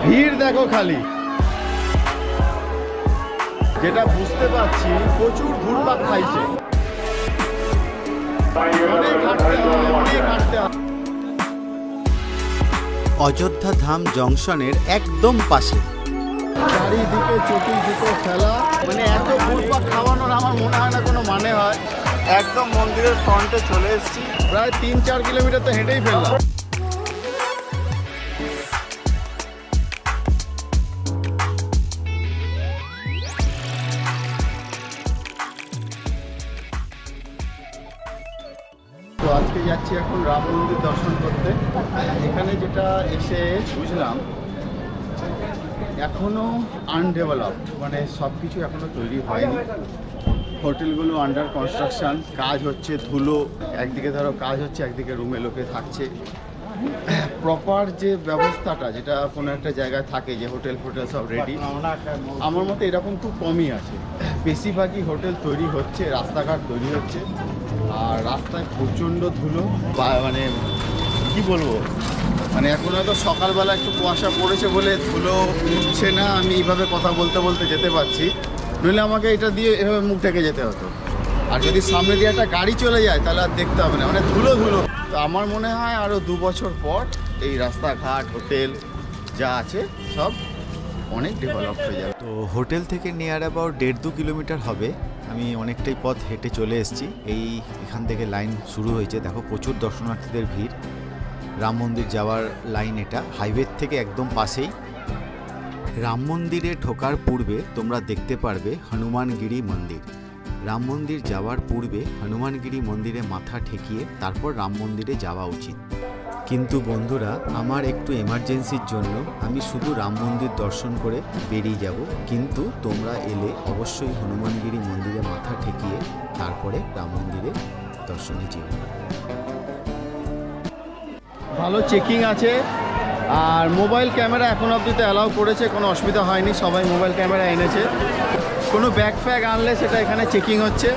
ভিড় দেখো খালি। যেটা বুঝতে পারছি প্রচুর ঘুরপাক খাইছে। অযোধ্যা ধাম জংশনের একদম পাশে। চারিদিকে চটি জুতো ফেলা, মানে এত ঘুরপাক খাওয়ানোর আমার মনে হয় না কোনো মানে হয়। একদম মন্দিরের ফ্রন্টে চলে এসেছি, প্রায় 3-4 কিলোমিটার তো হেঁটেই ফেললাম। তো আজকে যাচ্ছি এখন রাম মন্দির দর্শন করতে। এখানে যেটা এসে বুঝলাম এখনো আনডেভেলপড, মানে সব কিছু এখনো তৈরি হয়নি। হোটেলগুলো আন্ডার কনস্ট্রাকশন, কাজ হচ্ছে, ধুলো একদিকে ধরো কাজ হচ্ছে, একদিকে রুমে লোকে থাকছে। প্রপার যে ব্যবস্থাটা যেটা কোনো একটা জায়গায় থাকে, যে হোটেল ফোটেল সব রেডি, আমার মতে এরকম খুব কমই আছে। বেশিরভাগই হোটেল তৈরি হচ্ছে, রাস্তাঘাট তৈরি হচ্ছে, আর রাস্তায় প্রচণ্ড ধুলো। মানে কি বলবো, মানে এখন হয়তো সকালবেলা একটু কুয়াশা পড়েছে বলে ধুলো উঠছে না, আমি এইভাবে কথা বলতে বলতে যেতে পারছি, নইলে আমাকে এটা দিয়ে এভাবে মুখ ঢেকে যেতে হতো। আর যদি সামনে দিয়ে একটা গাড়ি চলে যায় তাহলে আর দেখতে হবে না, মানে ধুলো ধুলো। তো আমার মনে হয় আরও 2 বছর পর এই রাস্তাঘাট হোটেল যা আছে সব অনেক ডেভেলপ হয়ে যাবে। তো হোটেল থেকে নিয়ার অ্যাবাউট 1.5-2 কিলোমিটার হবে। আমি অনেকটাই পথ হেঁটে চলে এসেছি। এখান থেকে লাইন শুরু হয়েছে, দেখো প্রচুর দর্শনার্থীদের ভিড়। রাম মন্দির যাওয়ার লাইন এটা, হাইওয়ের থেকে একদম পাশেই। রাম মন্দিরে ঢোকার পূর্বে তোমরা দেখতে পারবে হনুমানগিরি মন্দির। রাম মন্দির যাওয়ার পূর্বে হনুমানগিরি মন্দিরে মাথা ঠেকিয়ে তারপর রাম মন্দিরে যাওয়া উচিত। কিন্তু বন্ধুরা, আমার একটু এমার্জেন্সির জন্য আমি শুধু রাম মন্দির দর্শন করে বেরিয়ে যাব, কিন্তু তোমরা এলে অবশ্যই হনুমানগিরি মন্দিরে মাথা ঠেকিয়ে তারপরে রাম মন্দিরে দর্শনে যেও। ভালো চেকিং আছে, আর মোবাইল ক্যামেরা এখন অবধিতে অ্যালাউ করেছে, কোনো অসুবিধা হয়নি, সবাই মোবাইল ক্যামেরা এনেছে। কোনো ব্যাগ ফ্যাগ আনলে সেটা এখানে চেকিং হচ্ছে,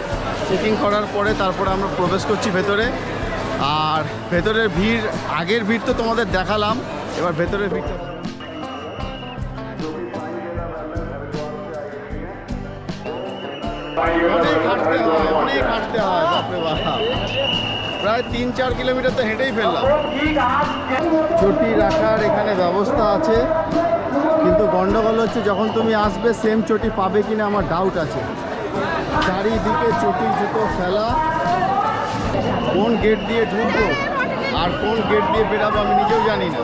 চেকিং করার পরে তারপরে আমরা প্রবেশ করছি ভেতরে। আর ভেতরের ভিড়, আগের ভিড় তো তোমাদের দেখালাম, এবার ভেতরের ভিড়টা অনেক হাঁটতে হয় বাপরে বাপ, প্রায় 3-4 কিলোমিটার তো হেঁটেই ফেললাম। চটি রাখার এখানে ব্যবস্থা আছে, কিন্তু গন্ডগোল হচ্ছে যখন তুমি আসবে সেম চটি পাবে কিনা আমার ডাউট আছে। চারিদিকে চটি জুতো ফেলা, কোন গেট দিয়ে ঢুকবো আর কোন গেট দিয়ে বেরাবো আমি নিজেও জানি না।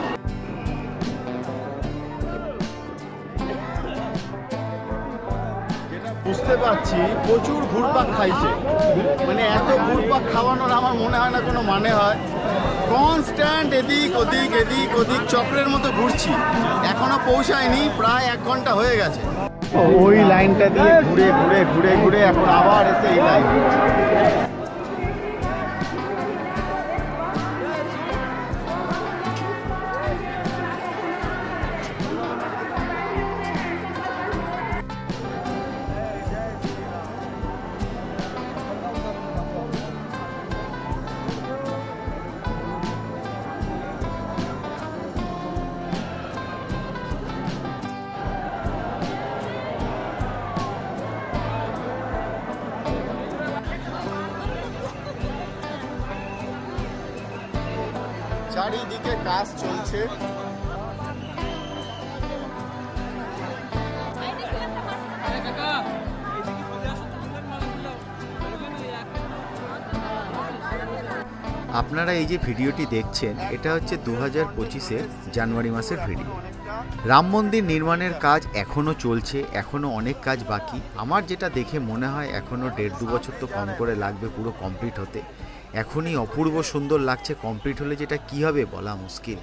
যেটা বুঝতে পারছি প্রচুর ঘুরপাক খাইছে, মানে এত ঘুরপাক খাওয়ানোর আমার মনে হয় না কোনো মানে হয়। কনস্ট্যান্ট এদিক ওদিক এদিক ওদিক চক্রের মতো ঘুরছি, এখনো পৌঁছায়নি, প্রায় 1 ঘন্টা হয়ে গেছে। ওই লাইনটা দিয়ে ঘুরে ঘুরে ঘুরে ঘুরে এখন আবার এসে এই লাইন। চারিদিকে কাজ চলছে, আপনারা এই যে ভিডিওটি দেখছেন এটা হচ্ছে 2025-এর জানুয়ারি মাসের ভিডিও। রাম মন্দির নির্মাণের কাজ এখনও চলছে, এখনও অনেক কাজ বাকি। আমার যেটা দেখে মনে হয় এখনও 1.5-2 বছর তো কম করে লাগবে পুরো কমপ্লিট হতে। এখনই অপূর্ব সুন্দর লাগছে, কমপ্লিট হলে যেটা কী হবে বলা মুশকিল।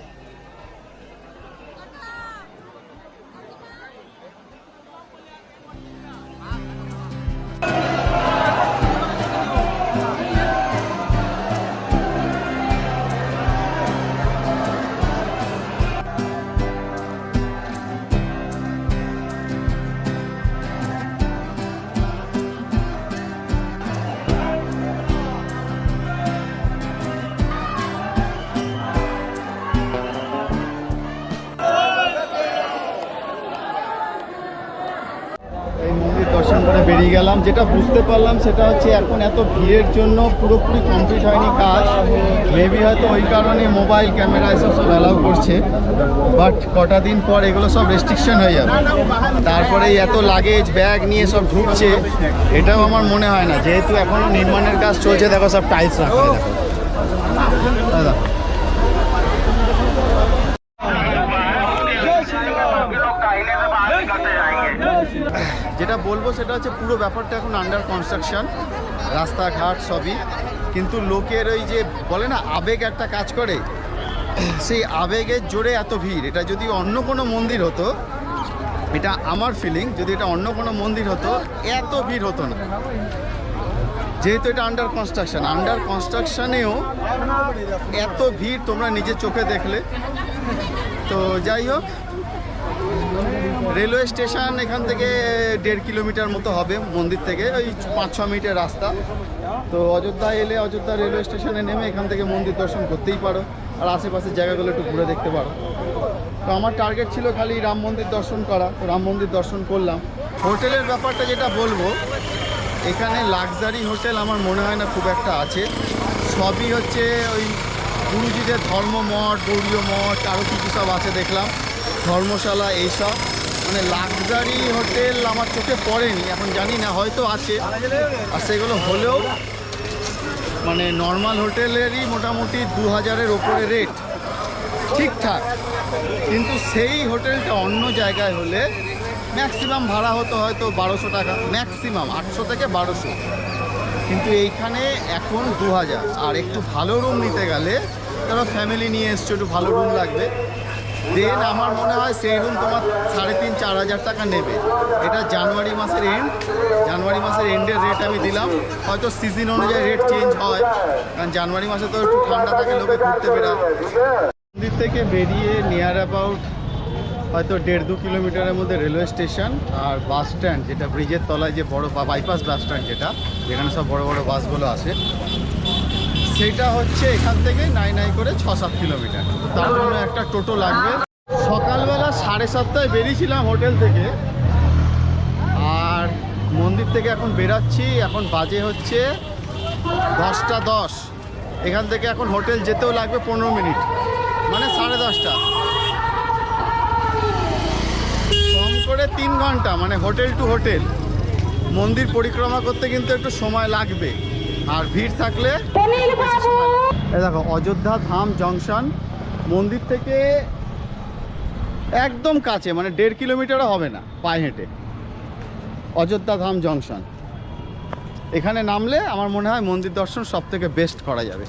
আমি গেলাম, যেটা বুঝতে পারলাম সেটা হচ্ছে এখন এত ভিড়ের জন্য পুরোপুরি কমপ্লিট হয়নি কাজ। মেবি হয়তো ওই কারণে মোবাইল ক্যামেরা এসব সব অ্যালাউ করছে, বাট কটা দিন পর এগুলো সব রেস্ট্রিকশন হয়ে যাবে। তারপরে এত লাগেজ ব্যাগ নিয়ে সব ঢুকছে, এটাও আমার মনে হয় না, যেহেতু এখনও নির্মাণের কাজ চলছে। দেখো সব টাইলস রাখা, দেখো দাদা। যেটা বলবো সেটা হচ্ছে পুরো ব্যাপারটা এখন আন্ডার কনস্ট্রাকশন, রাস্তাঘাট সবই, কিন্তু লোকের ওই যে বলে না আবেগ একটা কাজ করে, সেই আবেগের জোরে এত ভিড়। এটা যদি অন্য কোনো মন্দির হতো, এটা আমার ফিলিং, যদি এটা অন্য কোনো মন্দির হতো এত ভিড় হতো না। যেহেতু এটা আন্ডার কনস্ট্রাকশনেও এত ভিড় তোমরা নিজের চোখে দেখলে। তো যাই হোক, রেলওয়ে স্টেশন এখান থেকে 1.5 কিলোমিটার মতো হবে মন্দির থেকে, ওই 5-6 মিনিটের রাস্তা। তো অযোধ্যা এলে অযোধ্যা রেলওয়ে স্টেশনে নেমে এখান থেকে মন্দির দর্শন করতেই পারো, আর আশেপাশের জায়গাগুলো একটু ঘুরে দেখতে পারো। তো আমার টার্গেট ছিল খালি রাম মন্দির দর্শন করা, তো রাম মন্দির দর্শন করলাম। হোটেলের ব্যাপারটা যেটা বলবো, এখানে লাক্সারি হোটেল আমার মনে হয় না খুব একটা আছে। সবই হচ্ছে ওই গুরুজিদের ধর্মমঠ, গৌড়ীয় মঠ, আরও কিছু সব আছে দেখলাম, ধর্মশালা, এইসব। মানে লাক্সারি হোটেল আমার চোখে পড়েনি, এখন জানি না হয়তো আছে, আর সেগুলো হলেও মানে নর্মাল হোটেলেরই মোটামুটি 2000-এর ওপরে রেট, ঠিকঠাক। কিন্তু সেই হোটেলটা অন্য জায়গায় হলে ম্যাক্সিমাম ভাড়া হতো হয়তো 1200 টাকা, ম্যাক্সিমাম 800 থেকে 1200, কিন্তু এইখানে এখন 2000। আর একটু ভালো রুম নিতে গেলে, তারা ফ্যামিলি নিয়ে এসছো, একটু ভালো রুম লাগবে, দেন আমার মনে হয় সেই রুম তোমার 3500-4 হাজার টাকা নেবে। এটা জানুয়ারি মাসের এন্ডের রেট আমি দিলাম, হয়তো সিজন অনুযায়ী রেট চেঞ্জ হয়, কারণ জানুয়ারি মাসে তো একটু ঠান্ডা থাকে, লোকে ঘুরতে বেরায়। মন্দির থেকে বেরিয়ে নিয়ার অ্যাবাউট হয়তো 1.5-2 কিলোমিটারের মধ্যে রেলওয়ে স্টেশন আর বাস স্ট্যান্ড, যেটা ব্রিজের তলায় যে বড় বাইপাস বাস স্ট্যান্ড, যেখানে সব বড় বড় বাসগুলো আসে, সেটা হচ্ছে এখান থেকে নাই করে 6-7 কিলোমিটার। তার জন্য একটা টোটো লাগবে। সকালবেলা 7:30টায় বেরিয়েছিলাম হোটেল থেকে, আর মন্দির থেকে এখন বেরাচ্ছি, এখন বাজে হচ্ছে 10:10। এখান থেকে এখন হোটেল যেতেও লাগবে 15 মিনিট, মানে 10:30টা, কম করে 3 ঘন্টা, মানে হোটেল টু হোটেল। মন্দির পরিক্রমা করতে কিন্তু একটু সময় লাগবে, আর ভিড় থাকলে বেশি সময় লাগবে। এই দেখো অযোধ্যা ধাম জংশন, মন্দির থেকে একদম কাছে, মানে 1.5 কিলোমিটারও হবে না পায়ে হেঁটে, অযোধ্যা ধাম জংশন। এখানে নামলে আমার মনে হয় মন্দির দর্শন সব থেকে বেস্ট করা যাবে।